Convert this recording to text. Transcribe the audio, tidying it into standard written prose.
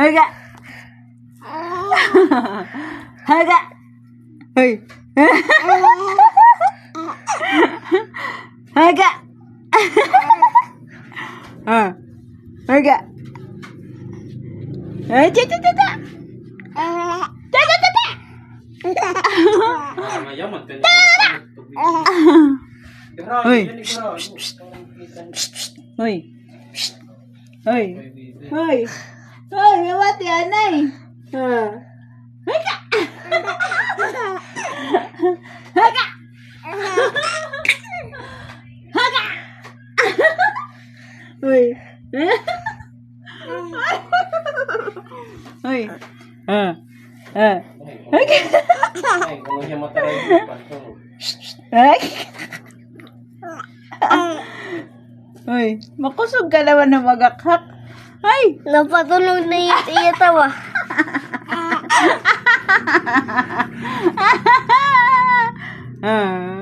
Haga. Haga. Hoy. Haga. Haga. Tita. Hoy. Hoy. Hoy. Hoy. Hoy, mawati anay. Haga. Haga. Haga. Hoy. Hoy. Hoy, makusog ka naman na magakhak. Ay! Napatulog na yung tiyatawa. Ah.